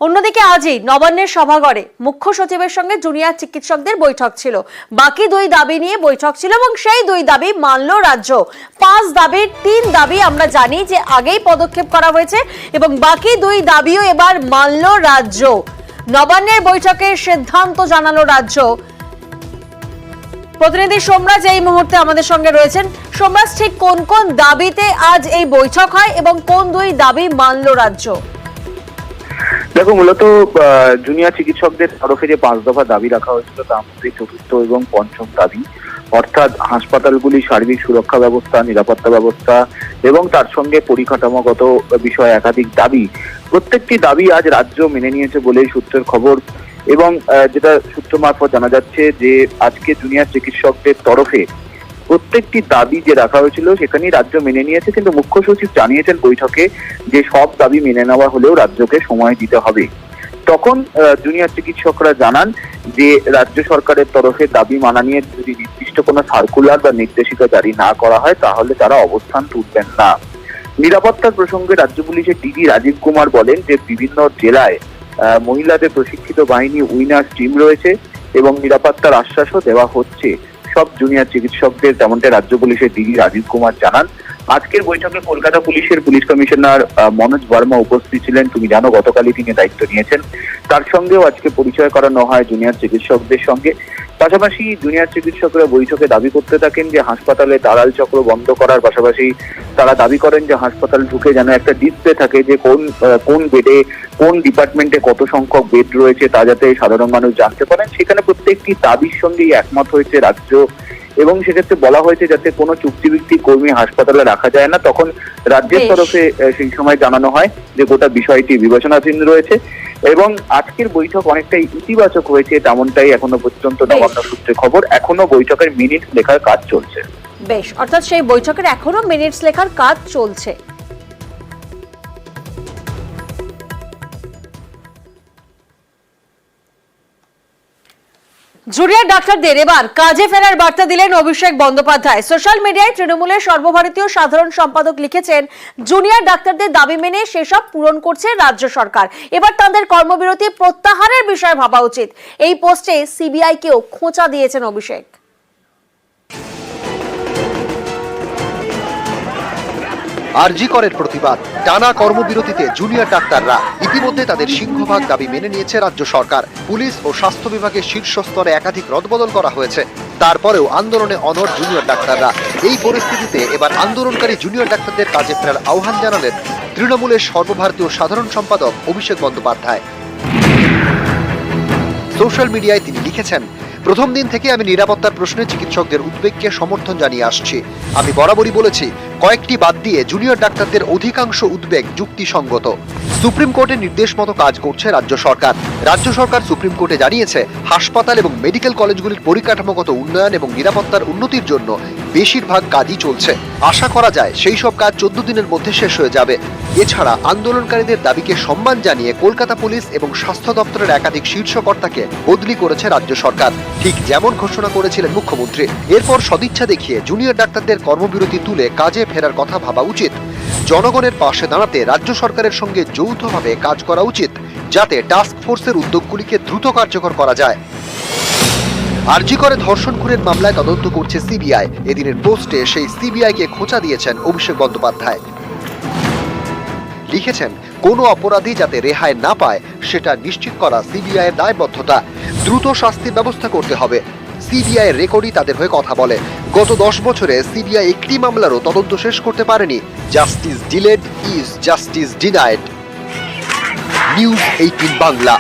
অন্যদিকে আজই নবান্নের সভাঘরে মুখ্য সচিবের সঙ্গে জুনিয়র চিকিৎসকদের বৈঠক ছিল। বাকি 2 দাবি নিয়ে বৈঠক ছিল এবং সেই 2 দাবি মানল রাজ্য। 5 দাবির 3 দাবি আমরা জানি যে আগেই পদক্ষেপ করা হয়েছে এবং বাকি 2 দাবিও এবার মানল রাজ্য। নবান্নের বৈঠকে সিদ্ধান্ত জানালো রাজ্য। প্রতিনিধি সোমরাজ এই মুহূর্তে আমাদের সঙ্গে রয়েছেন। সোমরাজ, ঠিক কোন কোন দাবিতে আজ এই বৈঠক হয় এবং কোন 2 দাবি মানল রাজ্য? দেখো, মূলত জুনিয়র চিকিৎসকদের তরফে যে 5 দফা দাবি রাখা হয়েছিল তার মধ্যে চতুর্থ এবং পঞ্চম দাবি, অর্থাৎ হাসপাতালগুলির সার্বিক সুরক্ষা ব্যবস্থা, নিরাপত্তা ব্যবস্থা এবং তার সঙ্গে পরিকাঠামোগত বিষয়ে একাধিক দাবি। প্রত্যেকটি দাবি আজ রাজ্য মেনে নিয়েছে বলেই সূত্রের খবর এবং যেটা সূত্র মারফত জানা যাচ্ছে যে আজকে জুনিয়র চিকিৎসকদের তরফে প্রত্যেকটি দাবি যে রাখা হয়েছিল সেখানেই রাজ্য মেনে নিয়েছে, কিন্তু মুখ্য সচিব জানিয়েছেন বৈঠকে যে সব দাবি মেনে নেওয়া হলেও রাজ্যকে সময় দিতে হবে। তখন জুনিয়র চিকিৎসকরা জানান যে রাজ্য সরকারের তরফে দাবি মানা নিয়ে যদি নির্দিষ্ট কোনো সার্কুলার বা নির্দেশিকা জারি না করা হয় তাহলে তারা অবস্থান তুলবেন না। নিরাপত্তার প্রসঙ্গে রাজ্য পুলিশের ডিজি রাজীব কুমার বলেন যে বিভিন্ন জেলায় মহিলাদের প্রশিক্ষিত বাহিনী উইনার্স টিম রয়েছে এবং নিরাপত্তার আশ্বাসও দেওয়া হচ্ছে সব জুনিয়র চিকিৎসকদের, তেমনটা রাজ্য পুলিশের ডিজি রাজীব কুমার জানান। আজকের বৈঠকে কলকাতা পুলিশের পুলিশ কমিশনার মনোজ বর্মা উপস্থিত ছিলেন। তুমি জানো গতকালই তিনি দায়িত্ব নিয়েছেন। তার সঙ্গেও আজকে পরিচয় করানো হয় জুনিয়র চিকিৎসকদের সঙ্গে। পাশাপাশি জুনিয়র চিকিৎসকরা বৈঠকে দাবি করতে থাকেন যে হাসপাতালে দালাল চক্র বন্ধ করার পাশাপাশি তারা দাবি করেন যে হাসপাতাল ঢুকে যেন একটা ডিসপ্লে থাকে যে কোন বেডে কোন ডিপার্টমেন্টে কত সংখ্যক বেড রয়েছে তা যাতে সাধারণ মানুষ জানতে পারেন। সেখানে প্রত্যেকটি দাবির সঙ্গেই একমত হয়েছে রাজ্য এবং সেক্ষেত্রে বলা হয়েছে যাতে কোনো চুক্তিভিত্তিক কর্মী হাসপাতালে রাখা যায় না। তখন রাজ্যের তরফে সেই সময় জানানো হয় যে গোটা বিষয়টি বিবেচনাধীন রয়েছে এবং আজকের বৈঠক অনেকটাই ইতিবাচক হয়েছে, তেমনটাই এখনো পর্যন্ত নবান্ন সূত্রে খবর। এখনো বৈঠকের মিনিটস লেখার কাজ চলছে। বেশ, অর্থাৎ সেই বৈঠকের এখনো মিনিটস লেখার কাজ চলছে। জুনিয়র ডাক্তারদের এবার কাজে ফেরার বার্তা দিলেন অভিষেক বন্দ্যোপাধ্যায়। সোশ্যাল মিডিয়ায় তৃণমূলের সর্বভারতীয় সাধারণ সম্পাদক লিখেছেন, জুনিয়র ডাক্তারদের দাবি মেনে সেসব পূরণ করছে রাজ্য সরকার, এবার তাদের কর্মবিরতি প্রত্যাহারের বিষয়ে ভাবা উচিত। এই পোস্টে সিবিআই কেও খোঁচা দিয়েছেন অভিষেক। আরজি করের প্রতিবাদ, টানা কর্মবিরতিতে জুনিয়র ডাক্তাররা। ইতিমধ্যে তাদের সিংহভাগ দাবি মেনে নিয়েছে রাজ্য সরকার। পুলিশ ও স্বাস্থ্য বিভাগের শীর্ষ স্তরে একাধিক রদবদল করা হয়েছে, তারপরেও আন্দোলনে অনড় জুনিয়র ডাক্তাররা। এই পরিস্থিতিতে এবার আন্দোলনকারী জুনিয়র ডাক্তারদের কাজে ফেরার আহ্বান জানালেন তৃণমূলের সর্বভারতীয় সাধারণ সম্পাদক অভিষেক বন্দ্যোপাধ্যায়। সোশ্যাল মিডিয়ায় তিনি লিখেছেন, প্রথম দিন থেকে আমি নিরাপত্তার প্রশ্নে চিকিৎসকদের উদ্বেগকে সমর্থন জানিয়ে আসছি। আমি বরাবরই বলেছি, কয়েকটি বাদ দিয়ে জুনিয়র ডাক্তারদের অধিকাংশ উদ্বেগ যুক্তিসঙ্গত। সুপ্রিম কোর্টের নির্দেশ মতো কাজ করছে রাজ্য সরকার। রাজ্য সরকার সুপ্রিম কোর্টে জানিয়েছে, হাসপাতাল এবং মেডিকেল কলেজগুলির পরিকাঠামোগত উন্নয়ন এবং নিরাপত্তার উন্নতির জন্য বেশিরভাগ কাজই চলছে। আশা করা যায় সেই সব কাজ 14 দিনের মধ্যে শেষ হয়ে যাবে। এছাড়া আন্দোলনকারীদের দাবিকে সম্মান জানিয়ে কলকাতা পুলিশ এবং স্বাস্থ্য দপ্তরের একাধিক শীর্ষকর্তাকে বদলি করেছে রাজ্য সরকার, ঠিক যেমন ঘোষণা করেছিলেন মুখ্যমন্ত্রী। এরপর সদিচ্ছা দেখিয়ে জুনিয়র ডাক্তারদের কর্মবিরতি তুলে কাজে ফেরার কথা ভাবা উচিত। জনগণের পাশে দাঁড়াতে রাজ্য সরকারের সঙ্গে যৌথভাবে কাজ করা উচিত, যাতে টাস্ক ফোর্সের উদ্যোগগুলিকে দ্রুত কার্যকর করা যায়। আরজি করে ধর্ষণ খুনের মামলায় তদন্ত করছে সিবিআই। এদিনের পোস্টে সেই সিবিআইকে খোঁচা দিয়েছেন অভিষেক বন্দ্যোপাধ্যায়। লিখেছেন, কোনো অপরাধী যাতে রেহাই না পায় সেটা নিশ্চিত করা সিবিআই এর দায়বদ্ধতা। দ্রুত শাস্তির ব্যবস্থা করতে হবে। সিবিআই এর রেকর্ডই তাদের হয়ে কথা বলে। গত 10 বছরে সিবিআই একটি মামলারও তদন্ত শেষ করতে পারেনি। Justice delayed is justice denied. News 18 Bangla.